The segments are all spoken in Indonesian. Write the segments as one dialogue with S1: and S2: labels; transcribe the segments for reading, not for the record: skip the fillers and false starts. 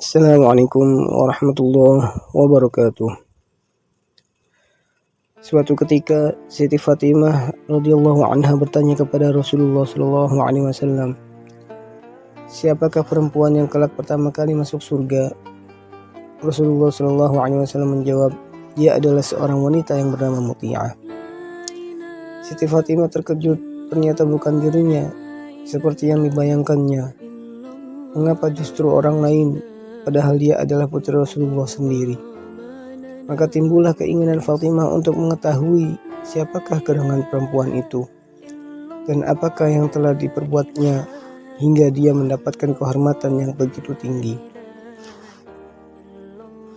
S1: Assalamualaikum warahmatullahi wabarakatuh. Suatu ketika Siti Fatimah radhiyallahu anha bertanya kepada Rasulullah sallallahu alaihi wasallam, "Siapakah perempuan yang kelak pertama kali masuk surga?" Rasulullah sallallahu alaihi wasallam menjawab, "Dia adalah seorang wanita yang bernama Muti'ah." Siti Fatimah terkejut, ternyata bukan dirinya seperti yang dibayangkannya. Mengapa justru orang lain, padahal dia adalah putri Rasulullah sendiri? Maka timbullah keinginan Fatimah untuk mengetahui siapakah gerangan perempuan itu dan apakah yang telah diperbuatnya hingga dia mendapatkan kehormatan yang begitu tinggi.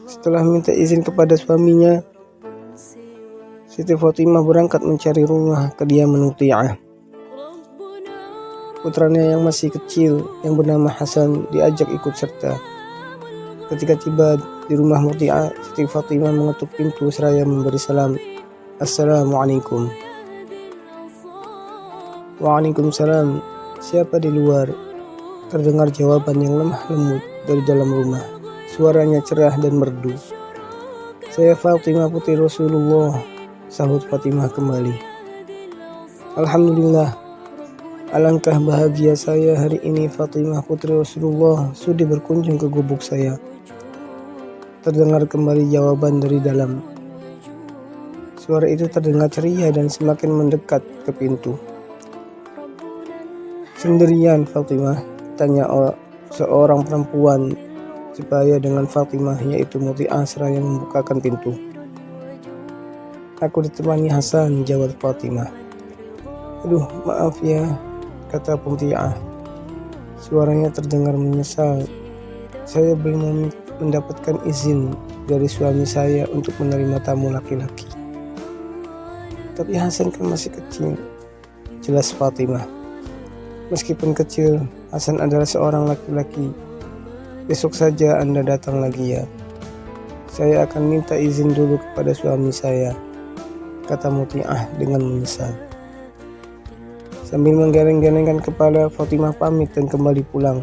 S1: Setelah minta izin kepada suaminya, Siti Fatimah berangkat mencari rumah kediaman Muti'ah. Putranya yang masih kecil yang bernama Hasan diajak ikut serta. Ketika tiba di rumah Muti'ah, Siti Fatimah mengetuk pintu seraya memberi salam, "Assalamualaikum." "Waalaikumsalam, siapa di luar?" Terdengar jawaban yang lemah lembut dari dalam rumah. Suaranya cerah dan merdu. "Saya Fatimah putri Rasulullah," sahut Fatimah kembali. "Alhamdulillah, alangkah bahagia saya hari ini Fatimah putri Rasulullah sudi berkunjung ke gubuk saya." Terdengar kembali jawaban dari dalam. Suara itu terdengar ceria dan semakin mendekat ke pintu. "Sendirian Fatimah?" tanya seorang perempuan supaya dengan Fatimah, yaitu Muti'ah, seraya membukakan pintu. "Aku ditemani Hasan," jawab Fatimah. "Aduh, maaf ya," kata Muti'ah. Suaranya terdengar menyesal. "Saya belum mendapatkan izin dari suami saya untuk menerima tamu laki-laki." "Tapi Hasan kan masih kecil," jelas Fatimah. "Meskipun kecil, Hasan adalah seorang laki-laki. Besok saja Anda datang lagi ya. Saya akan minta izin dulu kepada suami saya," kata Muti'ah dengan menyesal. Sambil menggeleng-gelengkan kepala, Fatimah pamit dan kembali pulang.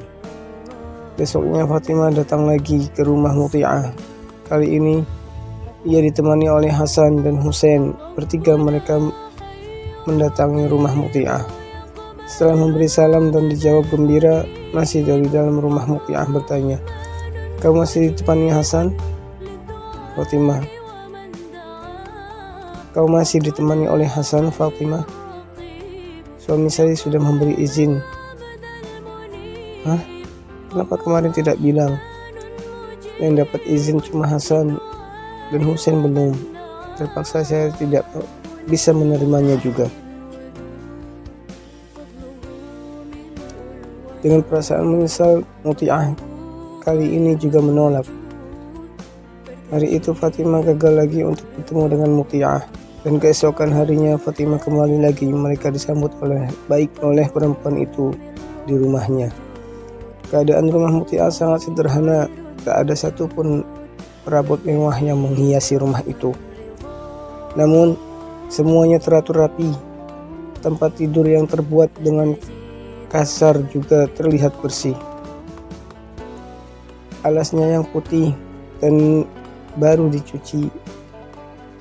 S1: Besoknya Fatimah datang lagi ke rumah Muti'ah. Kali ini ia ditemani oleh Hasan dan Husain. Bertiga mereka mendatangi rumah Muti'ah. Setelah memberi salam dan dijawab gembira, masih dari dalam rumah Muti'ah bertanya, "Kau masih ditemani Hasan?" Fatimah, "Kau masih ditemani oleh Hasan, Fatimah?" "Suami saya sudah memberi izin." "Hah? Kenapa kemarin tidak bilang?" "Yang dapat izin cuma Hasan dan Husain belum. Terpaksa saya tidak bisa menerimanya juga." Dengan perasaan menyesal, Muti'ah kali ini juga menolak. Hari itu Fatimah gagal lagi untuk bertemu dengan Muti'ah, dan keesokan harinya Fatimah kembali lagi. Mereka disambut baik oleh perempuan itu di rumahnya. Keadaan rumah Muti'ah sangat sederhana, tak ada satupun perabot mewah yang menghiasi rumah itu. Namun, semuanya teratur rapi. Tempat tidur yang terbuat dengan kasar juga terlihat bersih. Alasnya yang putih dan baru dicuci.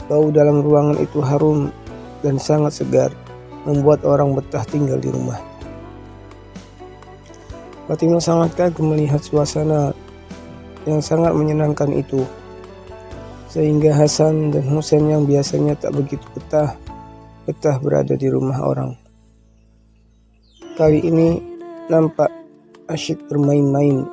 S1: Bau dalam ruangan itu harum dan sangat segar, membuat orang betah tinggal di rumah. Fatimah sangat kagum melihat suasana yang sangat menyenangkan itu, sehingga Hasan dan Husain yang biasanya tak begitu betah berada di rumah orang, kali ini nampak asyik bermain-main.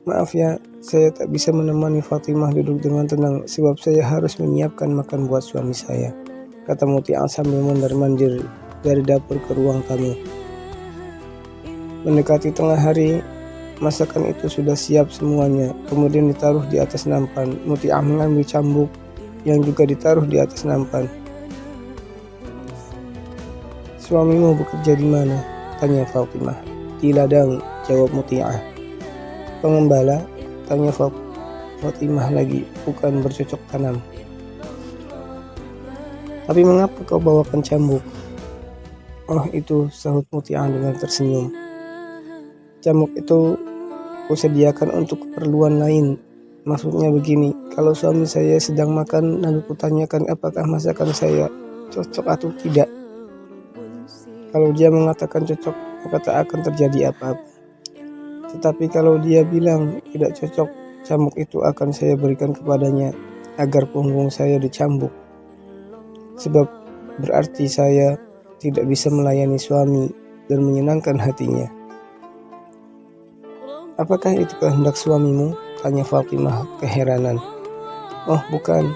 S1: "Maaf ya, saya tak bisa menemani Fatimah duduk dengan tenang sebab saya harus menyiapkan makan buat suami saya," kata Muti'ah sambil mondar-mandir dari dapur ke ruang tamu. Mendekati tengah hari, masakan itu sudah siap semuanya, kemudian ditaruh di atas nampan. Muti'ah mengambil cambuk yang juga ditaruh di atas nampan. "Suamimu bekerja di mana?" tanya Fatimah. "Di ladang," jawab Muti'ah. "Pengembala?" tanya Fatimah lagi. "Bukan, bercocok tanam." "Tapi mengapa kau bawakan cambuk?" "Oh itu," sahut Muti'ah dengan tersenyum. "Cambuk itu aku sediakan untuk keperluan lain. Maksudnya begini, kalau suami saya sedang makan lalu kutanyakan apakah masakan saya cocok atau tidak. Kalau dia mengatakan cocok, maka tak akan terjadi apa-apa. Tetapi kalau dia bilang tidak cocok, cambuk itu akan saya berikan kepadanya agar punggung saya dicambuk. Sebab berarti saya tidak bisa melayani suami dan menyenangkan hatinya. Apakah itu kehendak suamimu? Tanya Fatimah keheranan. Oh bukan,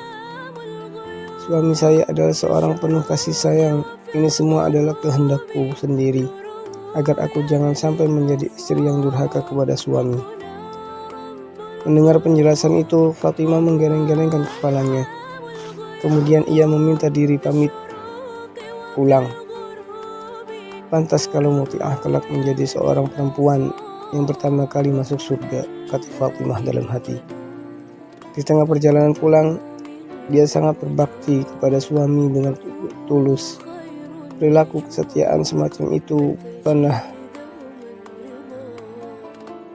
S1: suami saya adalah seorang penuh kasih sayang. Ini semua adalah kehendakku sendiri, agar aku jangan sampai menjadi istri yang durhaka kepada suami. Mendengar penjelasan itu, Fatimah menggeleng-gelengkan kepalanya. Kemudian ia meminta diri pamit pulang. Pantas kalau Muti'ah kelak menjadi seorang perempuan yang pertama kali masuk surga, kata Fatimah dalam hati. Di tengah perjalanan pulang, dia sangat berbakti kepada suami dengan tulus. Perilaku kesetiaan semacam itu bukanlah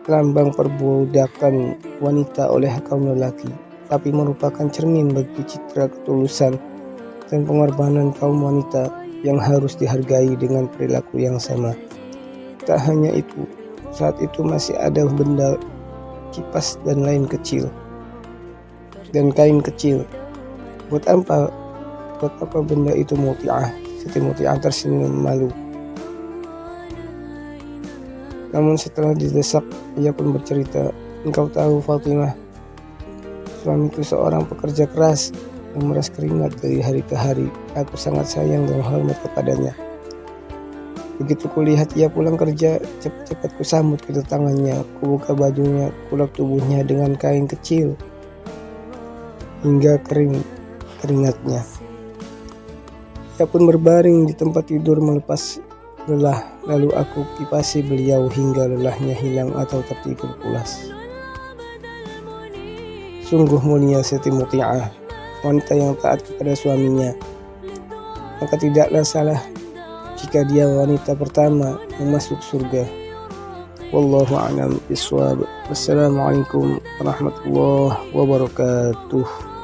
S1: lambang perbudakan wanita oleh kaum lelaki, tapi merupakan cermin bagi citra ketulusan dan pengorbanan kaum wanita yang harus dihargai dengan perilaku yang sama. Tak hanya itu, saat itu masih ada benda kipas dan lain kecil dan kain kecil. Buat apa benda itu Muti'ah? Siti Muti'ah tersenyum malu. Namun setelah didesak, ia pun bercerita, engkau tahu Fatimah, suamiku seorang pekerja keras yang memeras keringat dari hari ke hari. Aku sangat sayang dan hormat kepadanya. Begitu kulihat ia pulang kerja, cepat-cepat kusambut kedatangannya, kubuka bajunya, kulap tubuhnya dengan kain kecil hingga kering keringatnya. Ia pun berbaring di tempat tidur melepas lelah, lalu aku kipasi beliau hingga lelahnya hilang atau tertidur pulas. Sungguh mulia Siti Muti'ah, wanita yang taat kepada suaminya. Maka tidaklah salah jika dia wanita pertama yang masuk surga. Wallahu a'lam bishawab. Wassalamualaikum warahmatullahi wabarakatuh.